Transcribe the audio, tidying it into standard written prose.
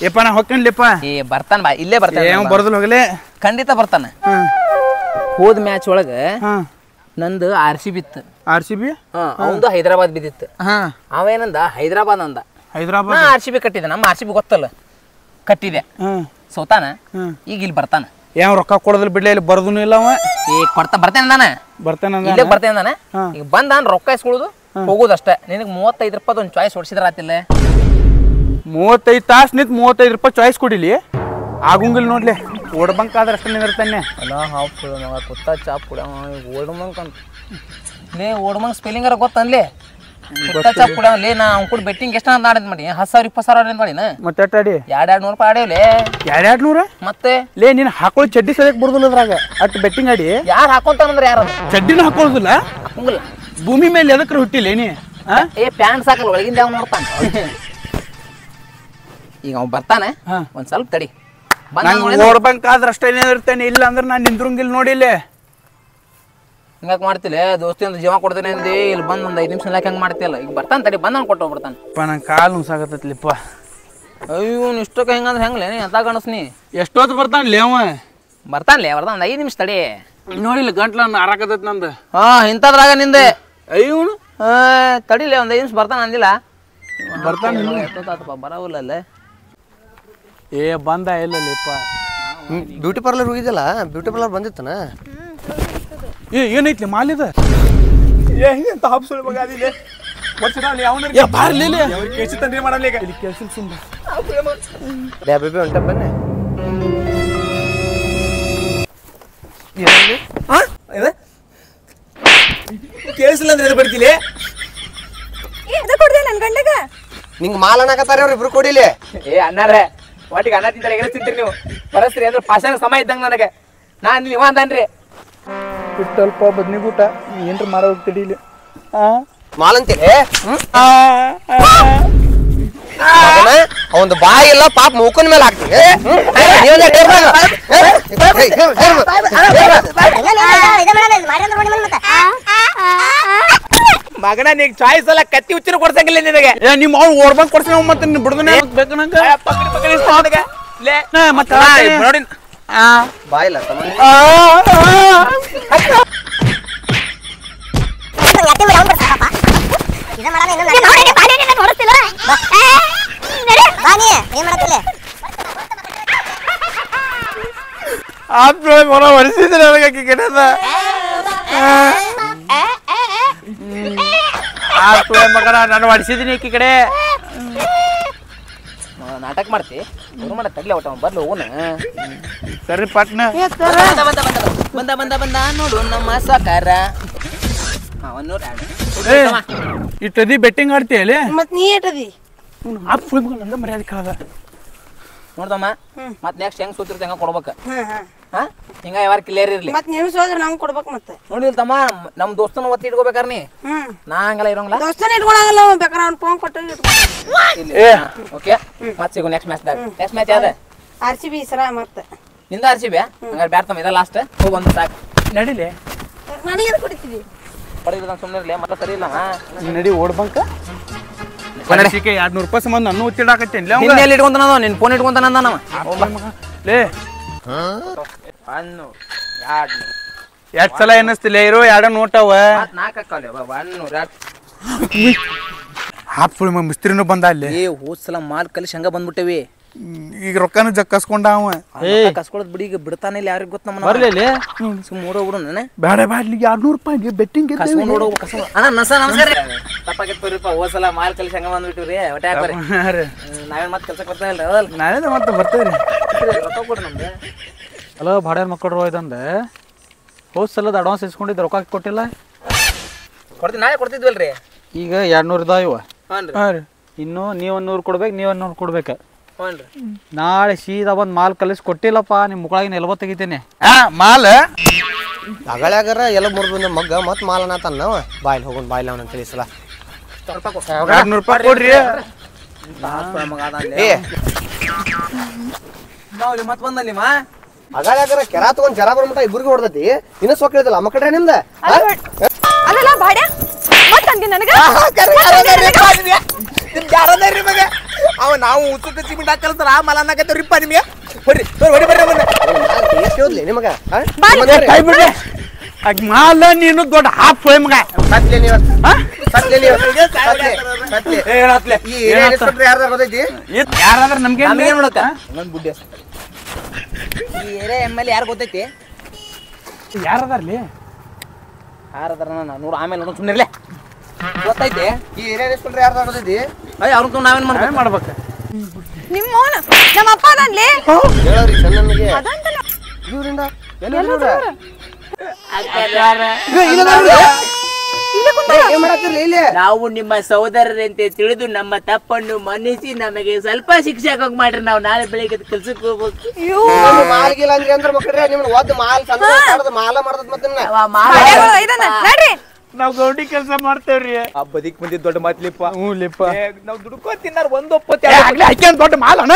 ಯಪ್ಪ ನಾ ಹೊಕ್ಕನ್ಲಿಪ್ಪ ಏ ಬರ್ತಾನ ಬಾ ಇಲ್ಲೇ ಬರ್ತಾನೆ ಬರೋದಿಲ್ಲ ಹೋಗಲೇ ಖಂಡಿತ ಬರ್ತಾನ ಹೋದ ಮ್ಯಾಚ್ ಒಳಗ ನಂದು RCB ಇತ್ತು RCB ಅವಂದು ಹೈದರಾಬಾದ್ ಬಿದ್ದಿತ್ತು ಅವೇನಂದ ಹೈದರಾಬಾದ್ ಅಂದ ಹೈದರಾಬಾದ್ RCB ಕಟ್ಟಿದೆ ನಮ್ಮ RCB ಗೊತ್ತಲ್ಲ ಕಟ್ಟಿದೆ ಸೋತಾನ ಈಗ ಇಲ್ಲಿ ಬರ್ತಾನ ಯಾವ ರೊಕ್ಕ ಕೊಡೋದಿಲ್ಲ ಬಿಡ್ಲಿ ಇಲ್ಲಿ ಬರೋದೂ ಇಲ್ಲ ಅವ ಈಗ ಬರ್ತೇನೆ ನಾನು ಬರ್ತೇನೆ ಬರ್ತೇನೆ ನಾನು ಈಗ ಬಂದ ನಾನು ರೊಕ್ಕ ಇಸ್ಕೊಳ್ಳೋದು ಹೋಗೋದಷ್ಟೇ ನಿನಗೆ 35 ರೂಪಾಯಿ ಒಂದು ಚಾಯ್ಸ್ ಹೊಡ್ಸಿದ್ರ ಆತಿಲ್ಲ 35 ತಾಸು ನಿಂತು 35 ರೂಪಾಯಿ ಚಾಯ್ಸ್ ಕೊಡಿಲಿ ಆಗಂಗಿಲ್ಲ ನೋಡ್ಲಿ ಓಡ್ಬಂಕ್ ಆದ್ರೆ ಅಷ್ಟೇ ನಿಂದಿರ್ತಾನೆ ಅಲ್ಲ ಹಾಫ್ ಮಗ ಕುತ್ತ ಚಾಪ್ ಕುಡ ಓಡ್ಮಂಕ್ ಅಂತ ಲೇ ಓಡ್ಮಂಕ್ ಸ್ಪೆಲ್ಲಿಂಗರ ಗೊತ್ತನ್ಲಿ ಕುತ್ತ ಚಾಪ್ ಕುಡ ಲೇ ನಾ ಅವ್ನ ಕೂಡ ಬೆಟ್ಟಿಂಗ್ ಎಷ್ಟು ಅಂತ ಆಡಿದ್ ಮಾಡಿ 10,000 20,000 ಮಾಡಿನ ಮತ್ತೆ ಅಟ್ಟಾಡಿ 200 ರೂಪಾಯಿ ಆಡೇವ್ಲೆ 200 ಮತ್ತೆ ಲೇ ನೀನು ಹಾಕೊಳ್ಳಿ ಚಡ್ಡಿ ಸರಿಯಾಗಿ ಬರೋದಿಲ್ಲ ಅದ್ರಾಗ ಅಟ್ ಬೆಟ್ಟಿಂಗ್ ಆಡಿ ಯಾರು ಹಾಕೊಂತಾನಂದ್ರೆ ಯಾರು ಚಡ್ಡಿನೂ ಹಾಕೊಳ್ಳೋದಿಲ್ಲ ಹಾಕಂಗಿಲ್ಲ ಭೂಮಿ ಮೇಲೆ ಎದಕ್ರ ಹುಟ್ಟಿಲ್ಲ ನೀ ಏ ಪ್ಯಾಂಟ್ ಸಾಕಲ್ಲ ಒಳಗಿಂದ ಅವ್ನು ನೋಡ್ತಾನೆ ಈಗ ಅವ್ನು ಬರ್ತಾನೆ ಒಂದ್ ಸ್ವಲ್ಪ ತಡಿ ಓಡ್ಬಂಕ್ ಆದ್ರೆ ಅಷ್ಟೇ ಇರ್ತೇನೆ ಇಲ್ಲ ಅಂದ್ರೆ ನಾನು ನಿಂದ್ರಂಗಿಲ್ಲ ನೋಡಿಲ್ಲ ಹಿಂಗಾಕ್ ಮಾಡ್ತಿಲ್ಲ ದೋಸ್ತಿಯಿಂದ ಜೀವ ಕೊಡ್ತೇನೆ ಅಂದಿ ಇಲ್ಲಿ ಬಂದ್ ಒಂದ್ 5 ನಿಮಿಷ ಲಾಕ್ ಹಂಗೆ ಮಾಡ್ತಿಲ್ಲ ಈಗ ಬರ್ತಾನೆ ತಡಿ ಬಂದ್ ಕೊಟ್ಟು ಹೋಗ್ಬಿಡ್ತಾನೆ ನಂಗೆ ಕಾಲು ನುಸಾಗತ್ತಲಿಪ್ಪ ಅಯ್ಯೋ ಇಷ್ಟಕ್ಕೆ ಹೆಂಗಂದ್ರೆ ಹೆಂಗ್ಲೇ ನೀ ಅಂತ ಕಾಣಿಸ್ನಿ ಎಷ್ಟೊತ್ತು ಬರ್ತಾನೆ ಅವ ಬರ್ತಾನೆ ಬರ್ತಾನೆ ಒಂದು 5 ನಿಮಿಷ ತಡಿ ನೋಡಿಲ್ಲ ಗಂಟ್ಲ ಆರಾಕತೈತಿ ನಂದು ಇಂಥದ್ರಾಗ ನಿಂದೆ ಅಯ್ಯೋ ತಡಿಲೆ ಒಂದು 5 ನಿಮಿಷ ಬರ್ತಾನೆ ಅಂದಿಲ್ಲ ಬರ್ತಾನೆ ಬರವಲ್ಲ ಏ ಬಂದ ಇಲ್ಲಪ್ಪ ಬ್ಯೂಟಿ ಪಾರ್ಲರ್ ಹೋಗಿದ್ದಲ್ಲ ಬ್ಯೂಟಿ ಪಾರ್ಲರ್ ಬಂದಿತ್ತನ ಏನೈತ್ಲಿ ಮಾಲಿದ ಹೆಂಗಂತ ಹಾಪ್ಸುಳ ಮಗ ಅದಿಲ್ಲ ಬೇಬಿ ಹೊಂಟ ಬನ್ನಿ ಕೇಳಿಸಿಲ್ಲ ಅಂದ್ರೆ ಬರ್ತಿಲಿ ನಿಂಗೆ ಮಾಲ್ ಅನ್ನಕತ್ತಾರ ಅವ್ರ ಇಬ್ರು ಕೊಡಿಲಿ ಏ ಅಣ್ಣಾರೆ ಒಟ್ಟಿಗೆ ಅನ್ನ ತಿಂತಾರೆ ಎಗರ ತಿಂತೀರಿ ನೀವು ಬರಸ್ರಿ ಅಂದ್ರೆ ಪಾಷಾಣ ಸಮಯ ಇದ್ದಂಗ ನನಗೆ ನಾನು ನೀವು ಅಂತಾನ್ರಿ ಸ್ವಲ್ಪ ಬದ್ನಿಗೂಟ ಏನ್ರ ಮಾಡೋ ಹೋಗ್ತಿಡಿಲಿ ಮಾಲ್ ಅಂತೀರಿ ಅವಂದು ಬಾಯಿ ಇಲ್ಲ ಪಾಪ ಮೂಕನ್ ಮೇಲೆ ಹಾಕ್ತೀವಿ ಮಗನ ನೀಗ್ ಚಾಯ್ಸ್ ಎಲ್ಲ ಕತ್ತಿ ಹುಚ್ಚಿನ ಕೊಡ್ಸಂಗಿಲ್ಲ ನಿನಗೆ ನಿಮ್ಮ ಅವ್ನು ಓಡ್ಬಂಕ್ ಕೊಡ್ಸ ಮತ್ತೆ ಬಿಡುದನೆ ಬೇಕು ನಂಗೆ ನೋಡಿ ಬಾಯಿಲ್ಲ ಮನ ಹೊರಿಸಿದ್ರೆ ನನಗೆ ಕೆಟ್ಟದ ಮಗನ ನಾನು ಹೊಡಿಸಿದೀನಿ ಈಕಿ ಕಡೆ ನಾಟಕ ಮಾಡ್ತಿ ಮಾಡ ತಗ್ಲಿ ಒಟ್ಟ ಬರ್ಲಿ ಹೋಗೋಣ ಸರಿ ಪಟ್ನ ಬಂದ ಬಂದ ಬಂದ ನೋಡು ನಮ್ಮ ಸಾಕಾರ ಇಟ್ಟದಿ ಬೆಟ್ಟಿಂಗ್ ಆಡ್ತೀಯಲ್ಲ ಮತ್ ನೀ ಏಟದಿ ನಂದ ಮರ್ಯಾದೆ ಕಳದ ನೋಡ್ದಮ್ಮ ಮತ್ ನೆಕ್ಸ್ಟ್ ಹೆಂಗ್ ಸೂತಿರ್ತ ಹೆಂಗ ಕೊಡ್ಬೇಕ ಹಿಂಗ ಯಾವಾರ ಕ್ಲಿಯರ್ ಇರ್ಲಿ ಮತ್ ನೀವು ಸೋದ್ರ ನಮ್ಗೆ ಕೊಡ್ಬೇಕು ಮತ್ತೆ ನೋಡಿಲ್ ತಮ್ಮ ನಮ್ ದೋಸ್ತನ ಒತ್ತಿ ಇಟ್ಕೋಬೇಕಾರ ನೀ ನಾ ಹಂಗಲ್ಲ ಇರೋಂಗಿಲ್ಲ ದೋಸ್ತನ ಇಟ್ಕೊಳಂಗಿಲ್ಲ ಬೇಕಾರೆ ಅವ್ನು ಫೋನ್ ಕೊಟ್ಟು ಓಕೆ ಮತ್ ಸಿಗು ನೆಕ್ಸ್ಟ್ ಮ್ಯಾಚ್ ಯಾವ್ದ RCB ಸರ ಮತ್ತೆ ನಿಂದ RCB ಹಂಗಾರೆ ಬ್ಯಾಟ್ ತಮ್ಮ ಇದ ಲಾಸ್ಟ್ ಹೋಗಿ ಒಂದು ಸಾಕು ನಡಿಲೆ ನನಗೆ ಕೊಡ್ತೀವಿ ಪಡೆದ ಸುಮ್ಮನೆ ಇರ್ಲಿ ಮತ್ತೆ ಸರಿ ಇಲ್ಲ ನಡಿ ಓಡ್ಬಂಕ 200 ರೂಪಾಯಿ ಸಂಬಂಧ ನಾನು ಒತ್ತಿಡಾಕತ್ತೇನ್ಲ ಹಿಂದೆ ಇಟ್ಕೊಂತಾನ ನಿನ್ ಫೋನ್ ಇಟ್ಕೊಂತಾನ ನಮ್ಮ ಲೇ ಎಷ್ಟ್ ಸಲ ಎನಿಸ್ತಿಲ್ಲ ಇರೋ 2 ನೋಟವ ಹಾಪ್ ಮಿಸ್ತ್ರಿನೂ ಬಂದ ಅಲ್ಲಿ ಹೋದ್ ಸಲ ಮಾಲ್ ಕಲಿಸಿ ಹಂಗ ಬಂದ್ಬಿಟ್ಟೇವಿ ಈಗ ರೊಕ್ಕನ ಕಸ್ಕೊಂಡ ಅವ ಕಸ್ಕೊಳದ್ ಬಿಡಿ ಈಗ ಬಿಡ್ತಾನೆ ಇಲ್ಲ ಯಾರಿಗ ಗೊತ್ತ ನಮ್ಮ ಬರ್ಲಿ ಸುಮ್ ಓಡೋಗ್ಬಿಡು ನಾನೇ ಬೇಡ ಬ್ಯಾಡ್ಲಿ 200 ರೂಪಾಯಿ ಬೆಟ್ಟಿಂಗ್ ಅಣ್ಣ ನಮಸ್ಕಾರ ತಪ್ಪಾಗಿತ್ತು ಹೋದ್ ಸಲ ಮಾಲ್ ಕಲಿಸಿ ಹಂಗ ಬಂದ್ಬಿಟ್ಟಿವ್ರಿ ಹೊಟ್ಟೆ ಹಾಕ್ರಿ ನಾವೇನ್ ಮತ್ತೆ ಕೆಲ್ಸಕ್ಕೆ ಬರ್ತಾ ಇಲ್ಲ ನಾಳೆ ಮತ್ತೆ ಬರ್ತೇವ್ರಿ ರೊಕ್ಕ ಕೊಡ್ರಿ ನಮ್ಗೆ ಹಲೋ ಬಾಡ್ಯಾರ ಮಕ್ಕಳು ಇದಂದೆ ಹೋದ್ ಸಲದ ಅಡ್ವಾನ್ಸ್ ಇಸ್ಕೊಂಡಿದ್ದು ರೊಕ್ಕ ಕೊಟ್ಟಿಲ್ಲ ಕೊಡ್ತೀವಿ ನಾಳೆ ಕೊಡ್ತಿದ್ವಲ್ರಿ ಈಗ 200 ಇದಾವ ಇವ ಹಾಂ ರೀ ಇನ್ನು ನೀವು 100 ಕೊಡ್ಬೇಕು ನೀವು 100 ಕೊಡ್ಬೇಕು ಹ್ಞೂ ರೀ ನಾಳೆ ಸೀದಾ ಬಂದು ಮಾಲ್ ಕಲಿಸಿ ಕೊಟ್ಟಿಲ್ಲಪ್ಪ ನಿಮ್ಮ ಮುಕ್ಕಳಾಗಿನ ಎಲ್ಬೋ ತೆಗಿತೇನೆ ಮಾಲ್ ಅಗಳಾಗರ ಎಲ್ಲ ಮುರಿದು ಮಗ್ಗ ಮತ್ ಮಾಲ್ ಅನ್ನತಾನ ನಾವ ಬಾಯ್ಲಿ ಹೋಗೋಣ ಬಾಯ್ಲಿ ಅವನ ತಿಳಿಸಲ 200 ರೂಪಾಯಿ ಕೊಡ್ರಿ ಮತ್ತೆ ಬಂದಲ್ಲಿ ಮಾ ಅಗಳಾಗರ ಕೆರಾ ತಗೊಂಡ್ ಜರ ಬರ್ಮಟ ಇಬ್ಬರಿಗೆ ಹೊಡೆದತಿ ಇನ್ನ ಸೊಕ್ಕ ಹೇಳಿದಲ್ಲ ಮಕ್ಕಳ್ರೆ ನಿಮ್ದ ಅದಲ್ಲ ಬಾಡ್ಯ ಮತ್ತಂದಿ ನನಗ ಅವ ನಾವು ಉಸುಕ ಸಿಮೆಂಟ್ ಹಾಕಲ್ತಾರ ಆ ಮಲ ಅನ್ನಕತ್ತವ್ರಿಪ್ಪ ನಿಮಗೆ ಬರ್ರಿ ಹೊಡಿ ಬರ್ರಿ ಅವನ್ನ ಎಷ್ಟು ಹೋದ್ಲಿ ನಿಮಗ ಕೈ ಬಿಡ್ರಿ ಮಾಲ ನೀನು ದೊಡ್ಡ ಹಾಫ್ ಹೋಯ್ ಮಗ ಸತ್ಲೆ ನೀವು ಸತ್ಲೆ ನೀವು ಸತ್ಲೆ ಹೇಳತ್ಲೆ ಈ ಏರಿಯಾ ಇನ್ಸ್ಪೆಕ್ಟರ್ ಯಾರ್ದಾರ ಗೊತ್ತೈತಿ ಯಾರಾದ್ರ ನಮ್ಗೆ ನಮಗೆ ನೋಡಕ ಇನ್ನೊಂದು ಬುಡ್ಡಿ ಈ ಏರಿಯಾ MLA ಯಾರು ಗೊತ್ತೈತಿ ಯಾರದಾರ್ಲಿ ಯಾರದಾರ ನೋಡು ಆಮೇಲೆ ನೋಡು ಸುಮ್ಮನಿರ್ಲೆ ಗೊತ್ತೈತಿ ಈ ಏರಿಯಾ ಇನ್ಸ್ಪೆಕ್ಟರ್ ಯಾರ್ದಾರ ಗೊತ್ತೈತಿ ಅಯ್ಯ ಅವ್ರನ್ನ ನಾವೇನ್ ಮಾಡ್ಬೇಕು ಮಾಡ್ಬೇಕು ನಿಮ್ಮ ಮೌನ ನಮ್ಮ ಅಪ್ಪ ಅದನ್ಲಿ ಹೇಳೋರಿ ಚಂದನಿಗೆ ಇವರಿಂದ ಏನ್ ಮಾಡತ್ತಿರ್ಲಿ ಇಲ್ಲಿ ನಾವು ನಿಮ್ಮ ಸಹೋದರರಂತೆ ತಿಳಿದು ನಮ್ಮ ತಪ್ಪನ್ನು ಮನ್ನಿಸಿ ನಮಗೆ ಸ್ವಲ್ಪ ಶಿಕ್ಷೆ ಹಾಕೋಕ್ ಮಾಡ್ರಿ ನಾವು ನಾಳೆ ಬೆಳಿಗ್ಗೆ ಕೆಲ್ಸಕ್ಕೆ ಹೋಗ್ಬೇಕು ಮಾಲ್ಗಿಲ್ಲ ಅಂದ್ರೆ ಅಂದ್ರೆ ಮಕ್ಕಳ್ರೆ ನಿಮ್ನ ಒದ್ದು ಮಾಲ್ ಸಣ್ಣ ಮಾಲ ಮಾಡ್ತದ ಮತ್ತೆ ಇದನ್ನ ನಡ್ರಿ ನಾವ್ ಗೌಡಿ ಕೆಲಸ ಮಾಡ್ತೇವ್ರಿ ಆ ಬದಿಕ್ ಬಂದಿದ್ ದೊಡ್ಡ ಮಾತ್ಲಿಪ್ಪ ಹ್ಞೂ ಲಿಪ್ಪ ನಾವು ದುಡ್ಕೋ ತಿನ್ನಾರ ಒಂದೊಪ್ಪತ್ತೆ ಆಗ್ಲೇ ಹಾಕ್ಯಾನ್ ದೊಡ್ಡ ಮಾಲಣ್ಣ